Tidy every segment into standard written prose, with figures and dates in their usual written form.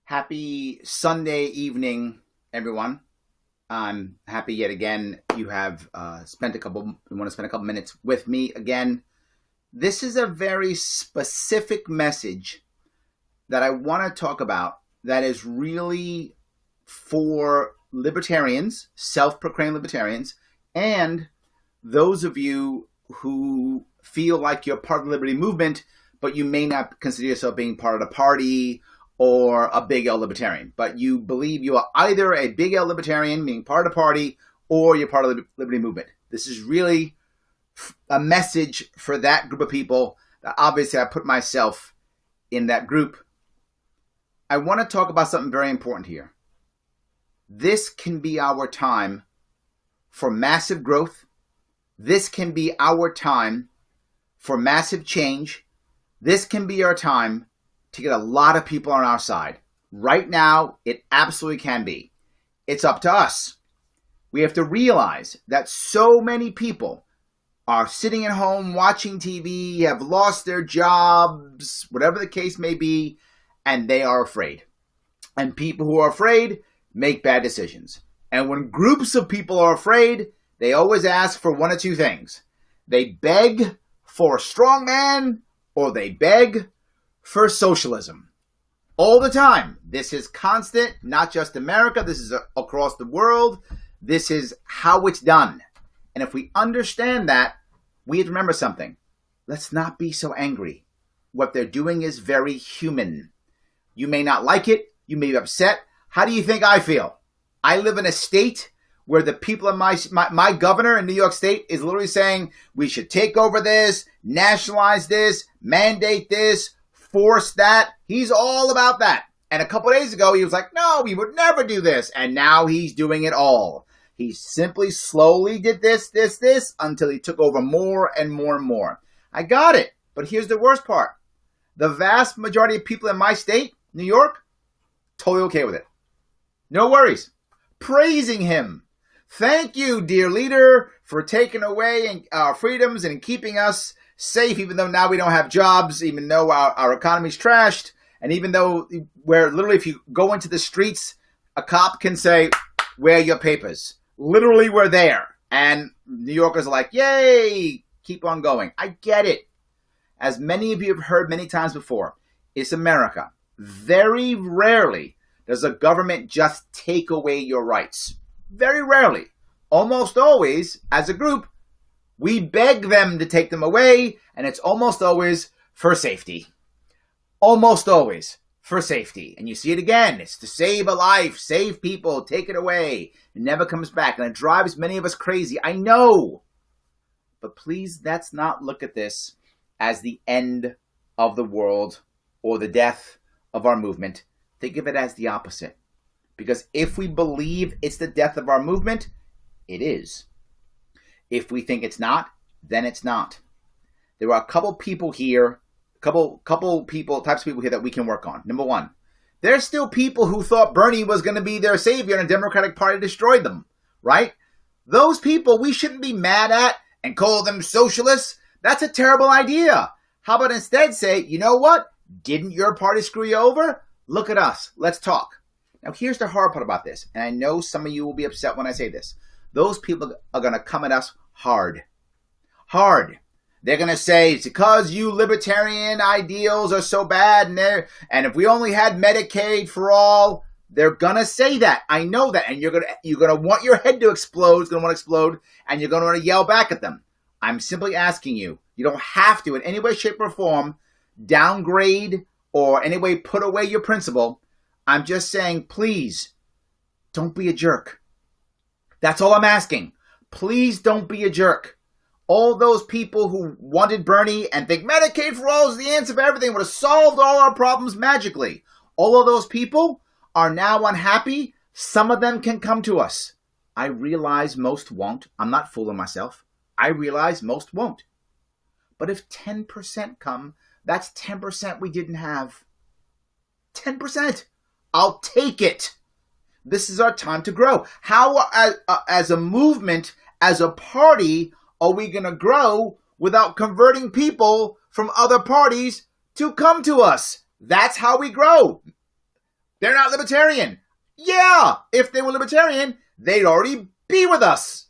Happy Sunday evening, everyone. I'm happy yet again you have want to spend a couple minutes with me again. This is a very specific message that I want to talk about that is really for libertarians, self-proclaimed libertarians, and those of you who feel like you're part of the liberty movement, but you may not consider yourself being part of the party or a big L libertarian, but you believe you are either a big L libertarian, meaning part of the party, or you're part of the liberty movement. This is really a message for that group of people. That obviously, I put myself in that group. I want to talk about something very important here. This can be our time for massive growth. This can be our time for massive change. This can be our time to get a lot of people on our side. Right now, it absolutely can be. It's up to us. We have to realize that so many people are sitting at home watching TV, have lost their jobs, whatever the case may be, and they are afraid. And people who are afraid make bad decisions. And when groups of people are afraid, they always ask for one of two things. They beg for a strong man, or they beg for socialism. All the time. This is constant, not just America. This is across the world. This is how it's done. And if we understand that, we have to remember something. Let's not be so angry. What they're doing is very human. You may not like it. You may be upset. How do you think I feel? I live in a state where the people in my governor in New York State is literally saying we should take over this, nationalize this, mandate this, force that. He's all about that. And a couple of days ago, he was like, no, we would never do this. And now he's doing it all. He simply slowly did this, until he took over more and more and more. I got it. But here's the worst part. The vast majority of people in my state, New York, totally okay with it. No worries. Praising him. Thank you, dear leader, for taking away our freedoms and keeping us safe, even though now we don't have jobs, even though our economy's trashed, and even though where literally if you go into the streets, a cop can say, where are your papers? Literally, we're there. And New Yorkers are like, yay, keep on going. I get it. As many of you have heard many times before, it's America. Very rarely does a government just take away your rights. Very rarely. Almost always, as a group, we beg them to take them away, and it's almost always for safety. Almost always for safety. And you see it again. It's to save a life, save people, take it away. It never comes back, and it drives many of us crazy. I know. But please, let's not look at this as the end of the world or the death of our movement. Think of it as the opposite. Because if we believe it's the death of our movement, it is. If we think it's not, then it's not. There are a couple people here, types of people here that we can work on. Number one, there's still people who thought Bernie was going to be their savior and the Democratic Party destroyed them, right? Those people we shouldn't be mad at and call them socialists. That's a terrible idea. How about instead say, you know what? Didn't your party screw you over? Look at us. Let's talk. Now, here's the hard part about this, and I know some of you will be upset when I say this. Those people are going to come at us hard. Hard. They're going to say, it's because you libertarian ideals are so bad, and if we only had Medicaid for all, they're going to say that. I know that, and you're going to want your head to explode, it's going to want to explode, and you're going to want to yell back at them. I'm simply asking you, you don't have to, in any way, shape, or form, downgrade or any way put away your principle. I'm just saying, please, don't be a jerk. That's all I'm asking. Please don't be a jerk. All those people who wanted Bernie and think Medicaid for all is the answer for everything would have solved all our problems magically. All of those people are now unhappy. Some of them can come to us. I realize most won't. I'm not fooling myself. I realize most won't. But if 10% come, that's 10% we didn't have. 10%. I'll take it. This is our time to grow. How, as a movement, as a party, are we going to grow without converting people from other parties to come to us? That's how we grow. They're not libertarian. Yeah, if they were libertarian, they'd already be with us.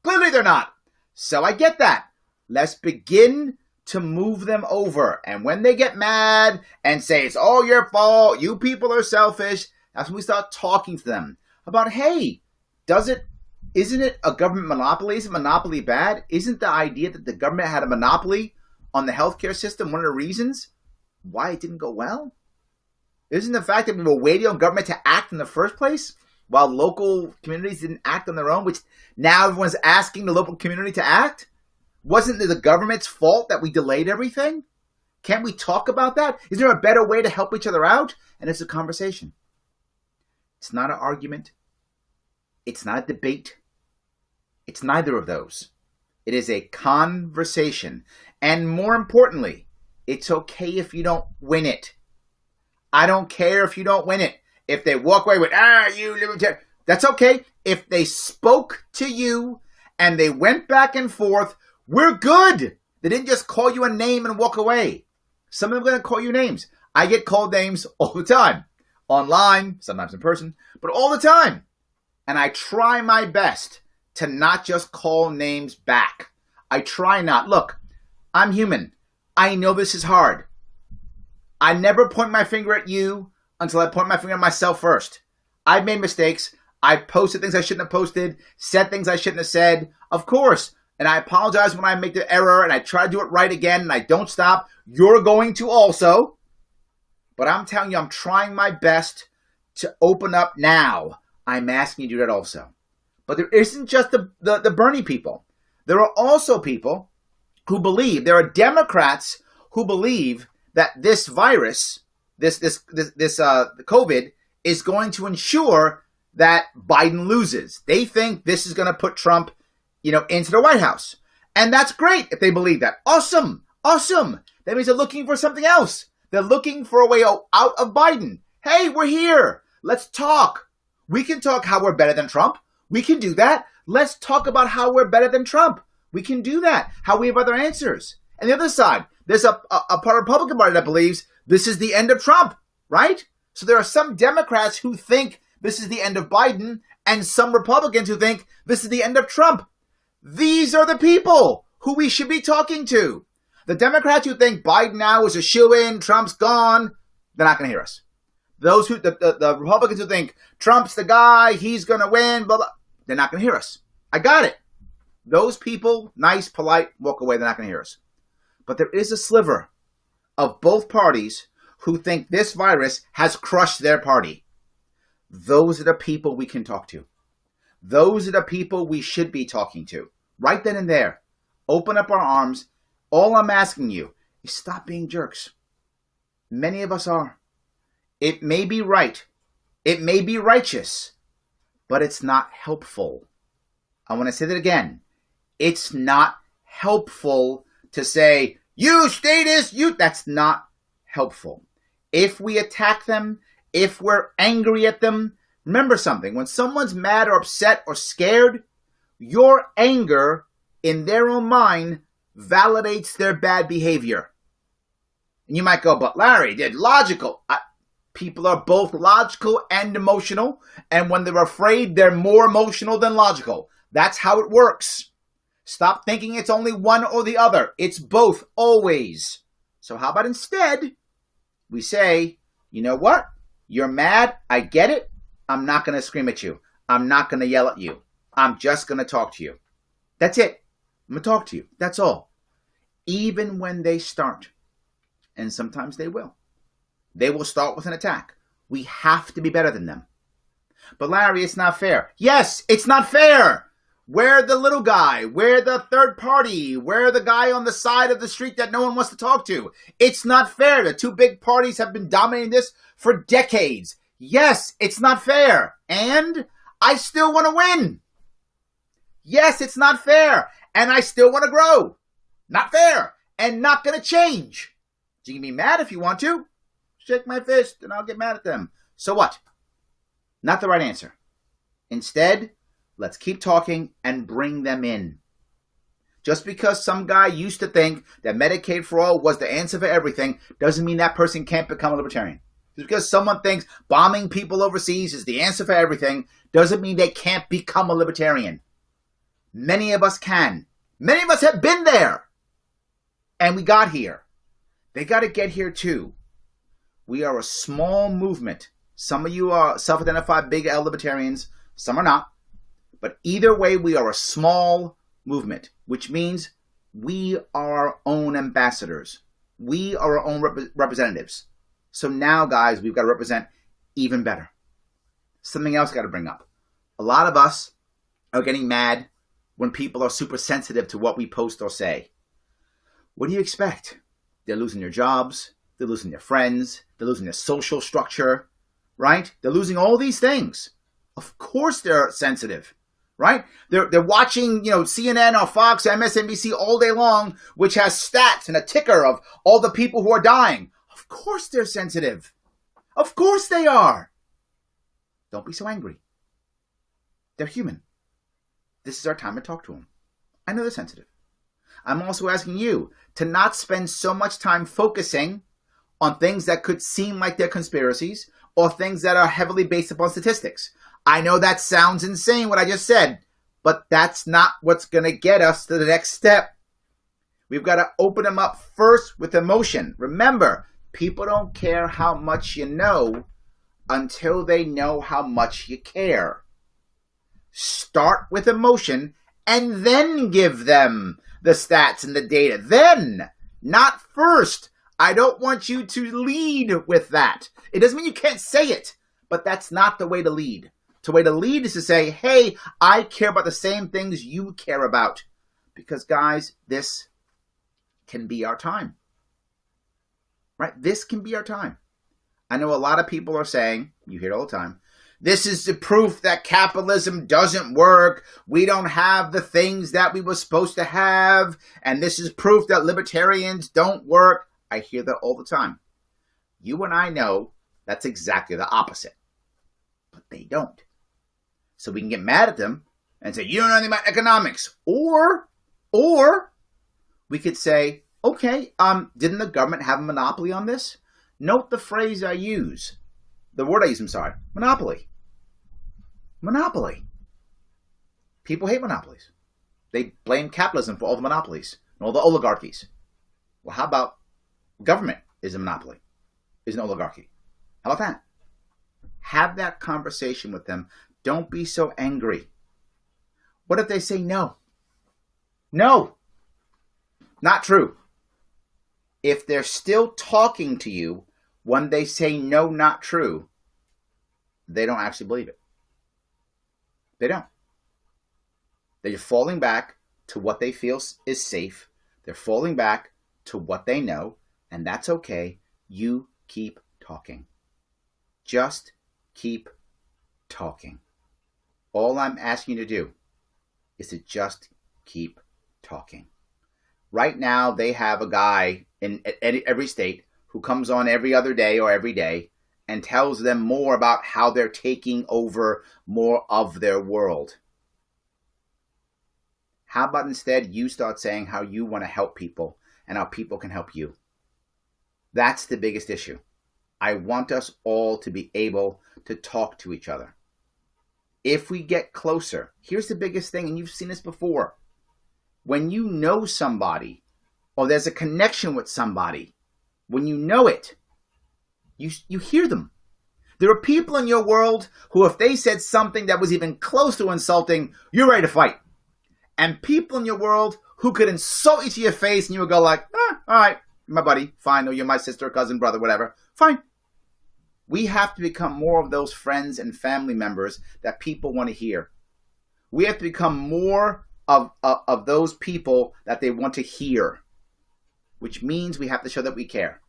Clearly they're not. So I get that. Let's begin to move them over. And when they get mad and say, it's all your fault, you people are selfish, that's when we start talking to them about, hey, isn't it a government monopoly? Isn't monopoly bad? Isn't the idea that the government had a monopoly on the healthcare system one of the reasons why it didn't go well? Isn't the fact that we were waiting on government to act in the first place while local communities didn't act on their own, which now everyone's asking the local community to act? Wasn't it the government's fault that we delayed everything? Can't we talk about that? Is there a better way to help each other out? And it's a conversation. It's not an argument. It's not a debate. It's neither of those. It is a conversation. And more importantly, it's okay if you don't win it. I don't care if you don't win it. If they walk away with, you libertarian, that's okay. If they spoke to you and they went back and forth, we're good. They didn't just call you a name and walk away. Some of them are going to call you names. I get called names all the time. Online, sometimes in person, but all the time. And I try my best to not just call names back. I try not. Look, I'm human. I know this is hard. I never point my finger at you until I point my finger at myself first. I've made mistakes. I posted things I shouldn't have posted, said things I shouldn't have said. Of course. And I apologize when I make the error and I try to do it right again and I don't stop. You're going to also. But I'm telling you, I'm trying my best to open up now. I'm asking you to do that also. But there isn't just the Bernie people. There are also people who believe, there are Democrats who believe that this virus, this COVID, is going to ensure that Biden loses. They think this is going to put Trump, into the White House. And that's great if they believe that. Awesome. Awesome. That means they're looking for something else. They're looking for a way out of Biden. Hey, we're here. Let's talk. We can talk how we're better than Trump. We can do that. Let's talk about how we're better than Trump. We can do that. How we have other answers. And the other side, there's a part of the Republican Party that believes this is the end of Trump, right? So there are some Democrats who think this is the end of Biden and some Republicans who think this is the end of Trump. These are the people who we should be talking to. The Democrats who think Biden now is a shoo-in, Trump's gone, they're not going to hear us. Those who, the Republicans who think Trump's the guy, he's going to win, blah, blah, they're not going to hear us. I got it. Those people, nice, polite, walk away, they're not going to hear us. But there is a sliver of both parties who think this virus has crushed their party. Those are the people we can talk to. Those are the people we should be talking to. Right then and there. Open up our arms. All I'm asking you is stop being jerks. Many of us are. It may be right. It may be righteous. But it's not helpful. I want to say that again. It's not helpful to say, you statist, that's not helpful. If we attack them, if we're angry at them, remember something. When someone's mad or upset or scared, your anger in their own mind validates their bad behavior. And you might go, but Larry, they're logical. People are both logical and emotional. And when they're afraid, they're more emotional than logical. That's how it works. Stop thinking it's only one or the other. It's both, always. So how about instead, we say, you know what? You're mad. I get it. I'm not going to scream at you. I'm not going to yell at you. I'm just going to talk to you. That's it. I'm going to talk to you. That's all. Even when they start, and sometimes they will start with an attack. We have to be better than them. But Larry, it's not fair. Yes, it's not fair. We're the little guy. We're the third party. We're the guy on the side of the street that no one wants to talk to. It's not fair. The two big parties have been dominating this for decades. Yes, it's not fair. And I still want to win. Yes, it's not fair. And I still want to grow. Not fair. And not going to change. You can be mad if you want to. Shake my fist and I'll get mad at them. So what? Not the right answer. Instead, let's keep talking and bring them in. Just because some guy used to think that Medicaid for all was the answer for everything doesn't mean that person can't become a libertarian. Just because someone thinks bombing people overseas is the answer for everything doesn't mean they can't become a libertarian. Many of us can. Many of us have been there. And we got here. They got to get here too. We are a small movement. Some of you are self-identified big L libertarians. Some are not. But either way, we are a small movement, which means we are our own ambassadors. We are our own representatives. So now, guys, we've got to represent even better. Something else I got to bring up. A lot of us are getting mad when people are super sensitive to what we post or say. What do you expect? They're losing their jobs. They're losing their friends. They're losing their social structure, right? They're losing all these things. Of course they're sensitive, right? They're watching, CNN or Fox or MSNBC all day long, which has stats and a ticker of all the people who are dying. Of course they're sensitive. Of course they are. Don't be so angry. They're human. This is our time to talk to them. I know they're sensitive. I'm also asking you to not spend so much time focusing on things that could seem like they're conspiracies or things that are heavily based upon statistics. I know that sounds insane what I just said, but that's not what's going to get us to the next step. We've got to open them up first with emotion. Remember, people don't care how much you know until they know how much you care. Start with emotion and then give them the stats and the data. Then, not first. I don't want you to lead with that. It doesn't mean you can't say it, but that's not the way to lead. The way to lead is to say, hey, I care about the same things you care about. Because, guys, this can be our time. Right? This can be our time. I know a lot of people are saying, you hear it all the time, this is the proof that capitalism doesn't work. We don't have the things that we were supposed to have. And this is proof that libertarians don't work. I hear that all the time. You and I know that's exactly the opposite. But they don't. So we can get mad at them and say, you don't know anything about economics. Or we could say, okay, didn't the government have a monopoly on this? Note the phrase I use. The word I use, I'm sorry. Monopoly. Monopoly. People hate monopolies. They blame capitalism for all the monopolies and all the oligarchies. Well, how about government is a monopoly, is an oligarchy? How about that? Have that conversation with them. Don't be so angry. What if they say no? No. Not true. If they're still talking to you when they say no, not true, they don't actually believe it. They don't. They're falling back to what they feel is safe. They're falling back to what they know, and that's okay. You keep talking. Just keep talking. All I'm asking you to do is to just keep talking. Right now, they have a guy in every state who comes on every other day or every day and tells them more about how they're taking over more of their world. How about instead you start saying how you want to help people and how people can help you? That's the biggest issue. I want us all to be able to talk to each other. If we get closer, here's the biggest thing, and you've seen this before. When you know somebody, or there's a connection with somebody, when you know it, you hear them. There are people in your world who, if they said something that was even close to insulting, you're ready to fight. And people in your world who could insult you to your face and you would go like, all right, my buddy, fine, or you're my sister, cousin, brother, whatever, fine. We have to become more of those friends and family members that people want to hear. We have to become more of those people that they want to hear, which means we have to show that we care.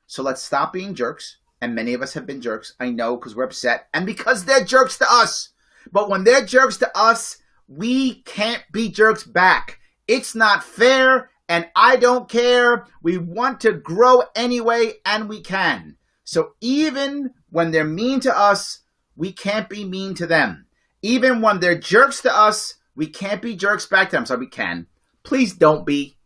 So let's stop being jerks. And many of us have been jerks. I know, because we're upset and because they're jerks to us. But when they're jerks to us, we can't be jerks back. It's not fair, and I don't care. We want to grow anyway, and we can. So even when they're mean to us, we can't be mean to them. Even when they're jerks to us, we can't be jerks back to them. So we can. Please don't be.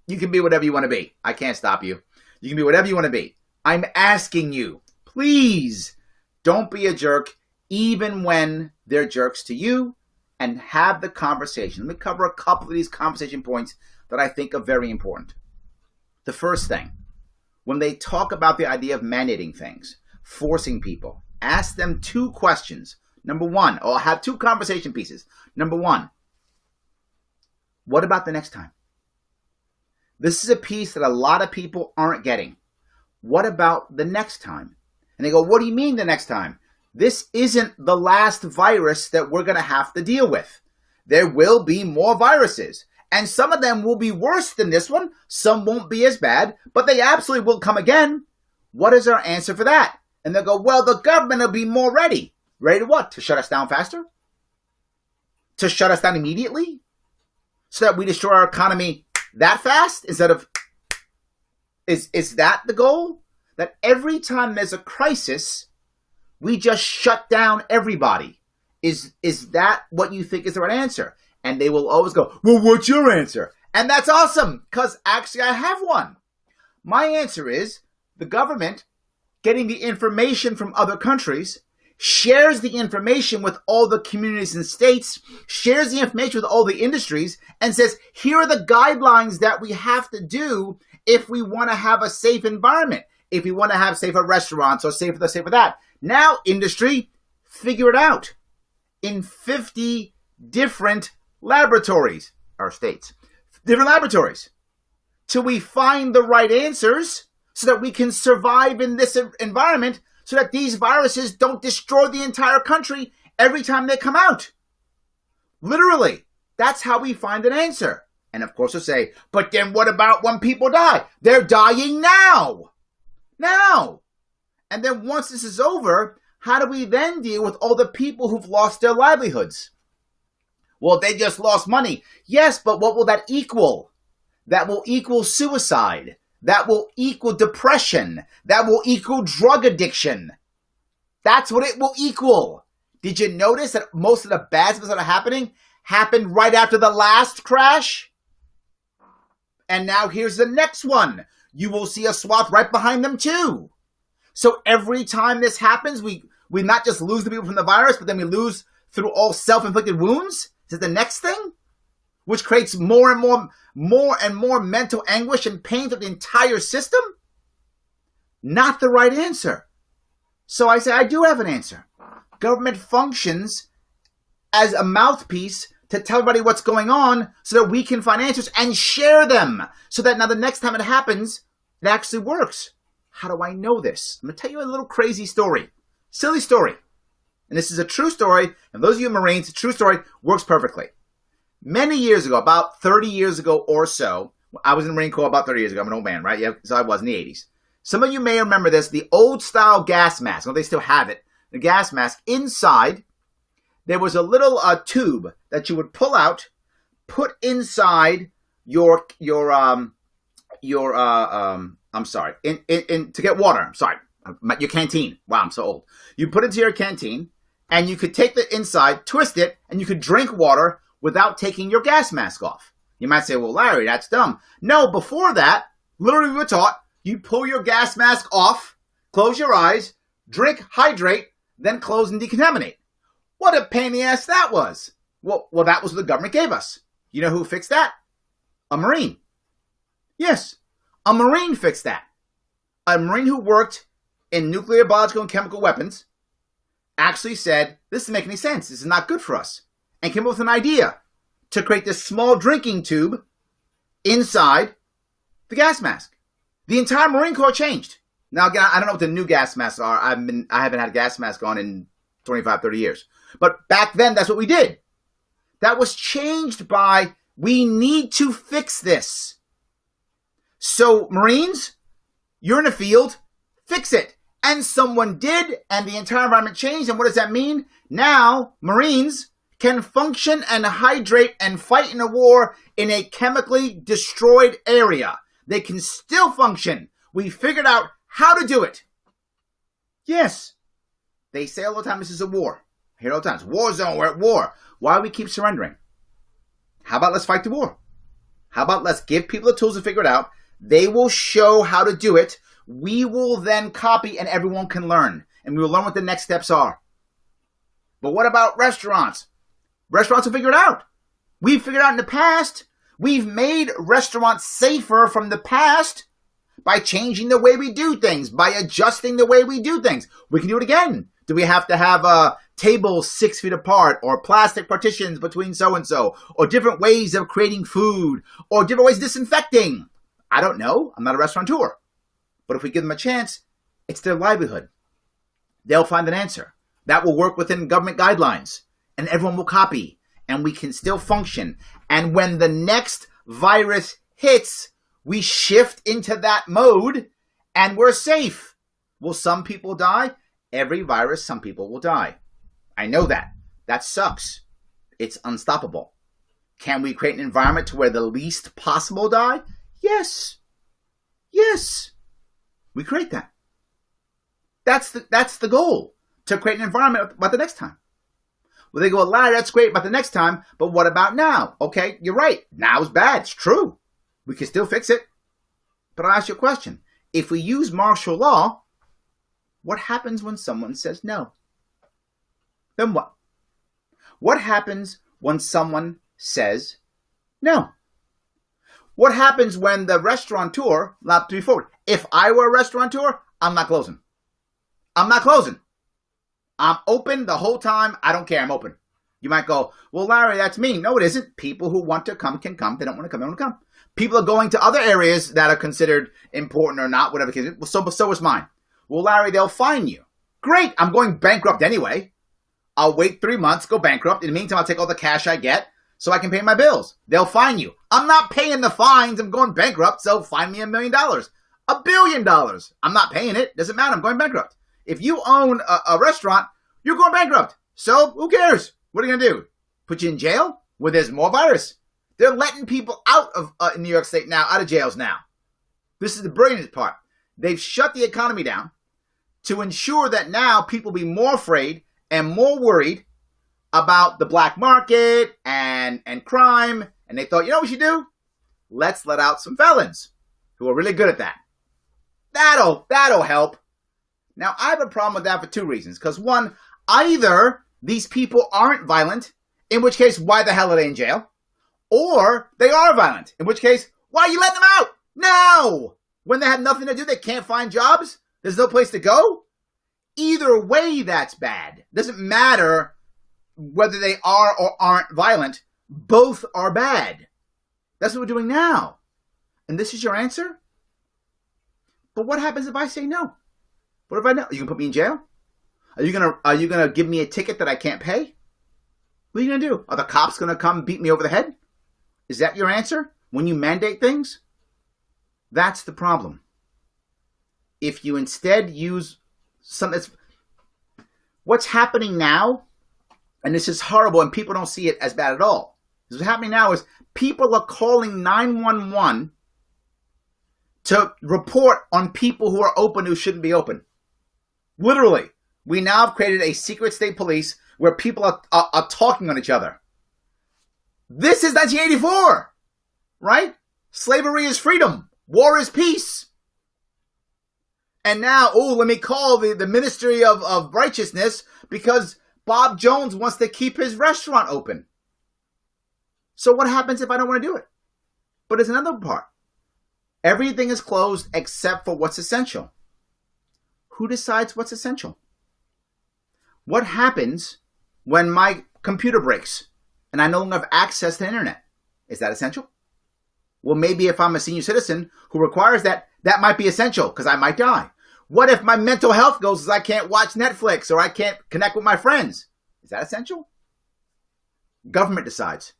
You can be whatever you want to be. I can't stop you. You can be whatever you want to be. I'm asking you please don't be a jerk even when they're jerks to you, and have the conversation. Let me cover a couple of these conversation points that I think are very important. The first thing, when they talk about the idea of mandating things, forcing people, ask them two questions. Number one, or have two conversation pieces. Number one, what about the next time? This is a piece that a lot of people aren't getting. What about the next time? And they go, what do you mean the next time? This isn't the last virus that we're going to have to deal with. There will be more viruses. And some of them will be worse than this one. Some won't be as bad, but they absolutely will come again. What is our answer for that? And they'll go, well, the government will be more ready. Ready to what? To shut us down faster? To shut us down immediately? So that we destroy our economy that fast? Instead of, is that the goal? That every time there's a crisis, we just shut down everybody. Is that what you think is the right answer? And they will always go, well, what's your answer? And that's awesome, because actually I have one. My answer is the government, getting the information from other countries, shares the information with all the communities and states, shares the information with all the industries, and says, here are the guidelines that we have to do if we want to have a safe environment, if we want to have safer restaurants or safer this, safer that. Now, industry, figure it out. In 50 different laboratories, or states, different laboratories, till we find the right answers so that we can survive in this environment, so that these viruses don't destroy the entire country every time they come out. Literally, that's how we find an answer. And of course, we'll say, but then what about when people die? They're dying now. Now. And then once this is over, how do we then deal with all the people who've lost their livelihoods? Well, they just lost money. Yes, but what will that equal? That will equal suicide. That will equal depression. That will equal drug addiction. That's what it will equal. Did you notice that most of the bad things that are happening happened right after the last crash? And now here's the next one. You will see a swath right behind them too. So every time this happens, we not just lose the people from the virus, but then we lose through all self-inflicted wounds. Is it the next thing? Which creates more and more mental anguish and pain through the entire system? Not the right answer. So I say I do have an answer. Government functions as a mouthpiece to tell everybody what's going on so that we can find answers and share them. So that now the next time it happens, it actually works. How do I know this? I'm going to tell you a little crazy story. Silly story. And this is a true story. And those of you Marines, a true story works perfectly. Many years ago, about 30 years ago or so, I was in the Marine Corps about 30 years ago. I'm an old man, right? Yeah, so I was in the 80s. Some of you may remember this, the old style gas mask. Well, they still have it. The gas mask. Inside, there was a little tube that you would pull out, put inside to get water. Your canteen. Wow, I'm so old. You put it into your canteen, and you could take the inside, twist it, and you could drink water without taking your gas mask off. You might say, well, Larry, that's dumb. No, before that, literally we were taught, you pull your gas mask off, close your eyes, drink, hydrate, then close and decontaminate. What a pain in the ass that was. Well, that was what the government gave us. You know who fixed that? A Marine. Yes, a Marine fixed that. A Marine who worked in nuclear, biological, and chemical weapons actually said, this doesn't make any sense. This is not good for us. And came up with an idea to create this small drinking tube inside the gas mask. The entire Marine Corps changed. Now, again, I don't know what the new gas masks are. I haven't had a gas mask on in 25, 30 years. But back then, that's what we did. That was changed by, we need to fix this. So, Marines, you're in the field, fix it. And someone did, and the entire environment changed. And what does that mean? Now, Marines can function and hydrate and fight in a war in a chemically destroyed area. They can still function. We figured out how to do it. Yes. They say all the time this is a war. I hear it all the time. It's a war zone. We're at war. Why do we keep surrendering? How about let's fight the war? How about let's give people the tools to figure it out? They will show how to do it. we will then copy and everyone can learn. And we will learn what the next steps are. But what about restaurants? Restaurants will figure it out. We've figured out in the past. We've made restaurants safer from the past by changing the way we do things, by adjusting the way we do things. We can do it again. Do we have to have tables 6 feet apart, or plastic partitions between so-and-so, or different ways of creating food, or different ways of disinfecting? I don't know. I'm not a restaurateur. But if we give them a chance, it's their livelihood. They'll find an answer. That will work within government guidelines, and everyone will copy, and we can still function. And when the next virus hits, we shift into that mode, and we're safe. Will some people die? Every virus, some people will die. I know that. That sucks. It's unstoppable. Can we create an environment to where the least possible die? Yes. Yes. We create that. That's the goal, to create an environment about the next time. Well, they go, well, Larry, that's great about the next time, but what about now? Okay, you're right. Now is bad. It's true. We can still fix it. But I'll ask you a question. If we use martial law, what happens when someone says no? Then what? What happens when someone says no? What happens when the restaurateur allowed to be forward? If I were a restaurateur, I'm not closing. I'm not closing. I'm open the whole time. I don't care. I'm open. You might go, well, Larry, that's mean. No, it isn't. People who want to come can come. They don't want to come. They don't want to come. People are going to other areas that are considered important or not, whatever the case is. So is mine. Well, Larry, they'll fine you. Great. I'm going bankrupt anyway. I'll wait 3 months, go bankrupt. In the meantime, I'll take all the cash I get so I can pay my bills. They'll fine you. I'm not paying the fines. I'm going bankrupt, so fine me $1 million. $1 billion. I'm not paying it. Doesn't matter. I'm going bankrupt. If you own a restaurant, you're going bankrupt. So who cares? What are you going to do? Put you in jail where there's more virus? They're letting people out of New York State now, out of jails now. This is the brilliant part. They've shut the economy down to ensure that now people be more afraid and more worried about the black market and crime. And they thought, you know what we should do? Let's let out some felons who are really good at that. That'll help. Now, I have a problem with that for 2 reasons. Because one, either these people aren't violent, in which case, why the hell are they in jail? Or they are violent, in which case, why are you letting them out? Now! When they have nothing to do, they can't find jobs? There's no place to go? Either way, that's bad. Doesn't matter whether they are or aren't violent. Both are bad. That's what we're doing now. And this is your answer? But what happens if I say no? What if I know? Are you going to put me in jail? Are you gonna give me a ticket that I can't pay? What are you going to do? Are the cops going to come beat me over the head? Is that your answer when you mandate things? That's the problem. If you instead use something that's... What's happening now, and this is horrible, and people don't see it as bad at all. What's happening now is people are calling 911 to report on people who are open who shouldn't be open. Literally. We now have created a secret state police where people are talking on each other. This is 1984, right? Slavery is freedom. War is peace. And now, let me call the Ministry of Righteousness because Bob Jones wants to keep his restaurant open. So what happens if I don't want to do it? But there's another part. Everything is closed except for what's essential. Who decides what's essential? What happens when my computer breaks and I no longer have access to the internet? Is that essential? Well, maybe if I'm a senior citizen who requires that, that might be essential because I might die. What if my mental health goes as I can't watch Netflix or I can't connect with my friends? Is that essential? Government decides.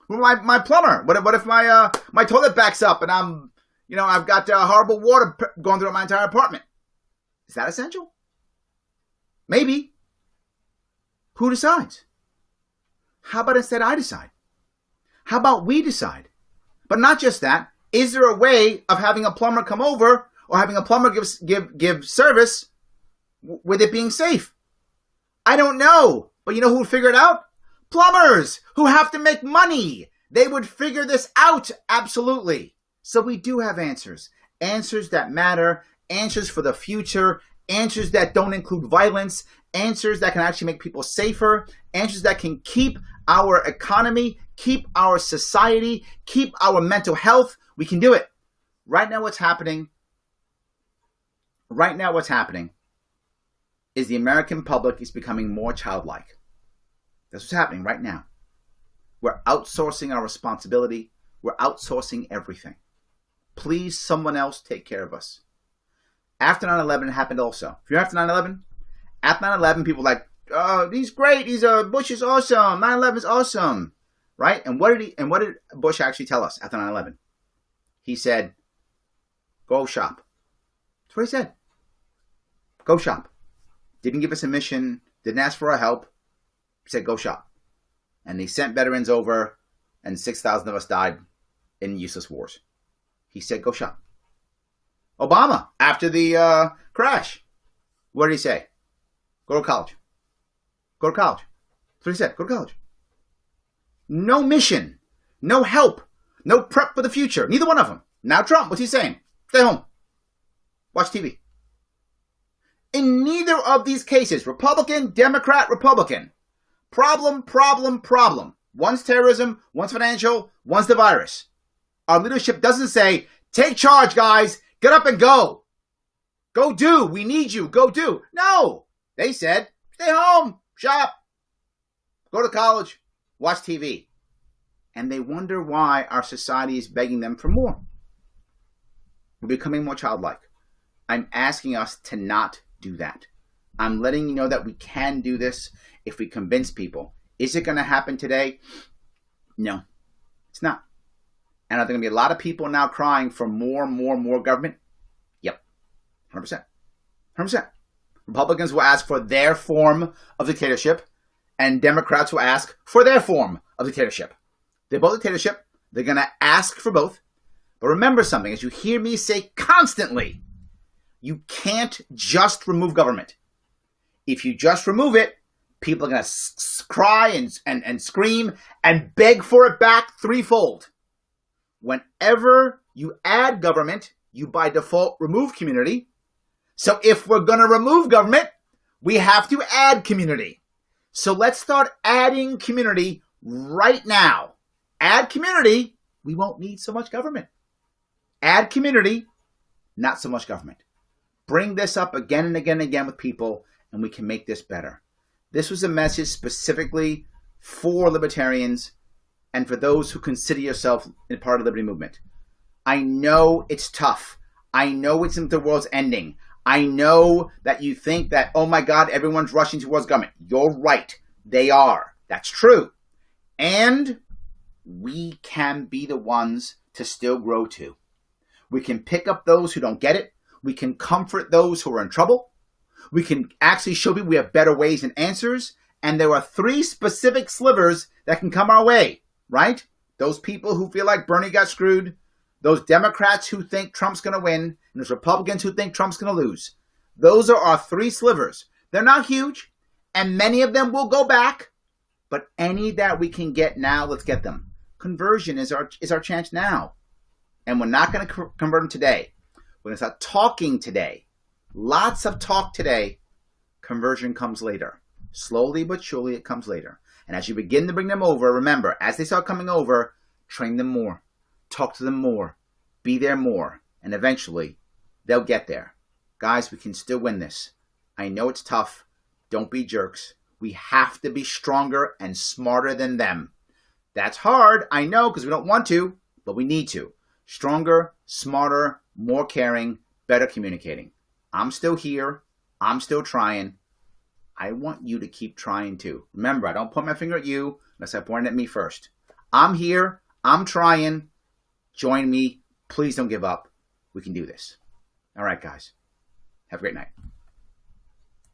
My plumber. What if my toilet backs up and I've got horrible water going through my entire apartment? Is that essential? Maybe. Who decides? How about instead I decide? How about we decide? But not just that. Is there a way of having a plumber come over or having a plumber give service with it being safe? I don't know. But you know who would figure it out? Plumbers who have to make money. They would figure this out, absolutely. So we do have answers. Answers that matter. answers for the future, answers that don't include violence, answers that can actually make people safer, answers that can keep our economy, keep our society, keep our mental health. We can do it. Right now what's happening is the American public is becoming more childlike. That's what's happening right now. We're outsourcing our responsibility. We're outsourcing everything. Please, someone else take care of us. After 9/11, it happened also. If you're after 9/11, after 9/11, people were like, oh, he's great. Bush is awesome. 9/11 is awesome. Right? And what did Bush actually tell us after 9/11? He said, go shop. That's what he said. Go shop. Didn't give us a mission. Didn't ask for our help. He said, go shop. And he sent veterans over, and 6,000 of us died in useless wars. He said, go shop. Obama, after the crash, what did he say? Go to college. Go to college. That's what he said. Go to college. No mission. No help. No prep for the future. Neither one of them. Now Trump, what's he saying? Stay home. Watch TV. In neither of these cases, Republican, Democrat, Republican, problem. One's terrorism, one's financial, one's the virus. Our leadership doesn't say, take charge, guys. Get up and go. Go do. We need you. Go do. No. They said, stay home. Shop. Go to college. Watch TV. And they wonder why our society is begging them for more. We're becoming more childlike. I'm asking us to not do that. I'm letting you know that we can do this if we convince people. Is it going to happen today? No, it's not. And are there going to be a lot of people now crying for more government? Yep, 100%. 100%. Republicans will ask for their form of dictatorship, and Democrats will ask for their form of dictatorship. They're both dictatorship. They're going to ask for both. But remember something, as you hear me say constantly, you can't just remove government. If you just remove it, people are going to cry and scream and beg for it back threefold. Whenever you add government, you by default remove community. So if we're going to remove government, we have to add community. So let's start adding community right now. Add community, we won't need so much government. Add community, not so much government. Bring this up again and again and again with people, and we can make this better. This was a message specifically for libertarians and for those who consider yourself a part of the liberty movement. I know it's tough. I know it's the world's ending. I know that you think that, oh my God, everyone's rushing towards government. You're right. They are. That's true. And we can be the ones to still grow too. We can pick up those who don't get it. We can comfort those who are in trouble. We can actually show people we have better ways and answers. And there are 3 specific slivers that can come our way, right? Those people who feel like Bernie got screwed, those Democrats who think Trump's going to win, and those Republicans who think Trump's going to lose. Those are our 3 slivers. They're not huge, and many of them will go back, but any that we can get now, let's get them. Conversion is our chance now. And we're not going to convert them today. We're going to start talking today. Lots of talk today. Conversion comes later. Slowly but surely it comes later. And as you begin to bring them over, remember, as they start coming over, train them more. Talk to them more. Be there more. And eventually, they'll get there. Guys, we can still win this. I know it's tough. Don't be jerks. We have to be stronger and smarter than them. That's hard, I know, because we don't want to, but we need to. Stronger, smarter, more caring, better communicating. I'm still here. I'm still trying. I want you to keep trying too. Remember, I don't point my finger at you unless I point it at me first. I'm here. I'm trying. Join me. Please don't give up. We can do this. All right, guys. Have a great night.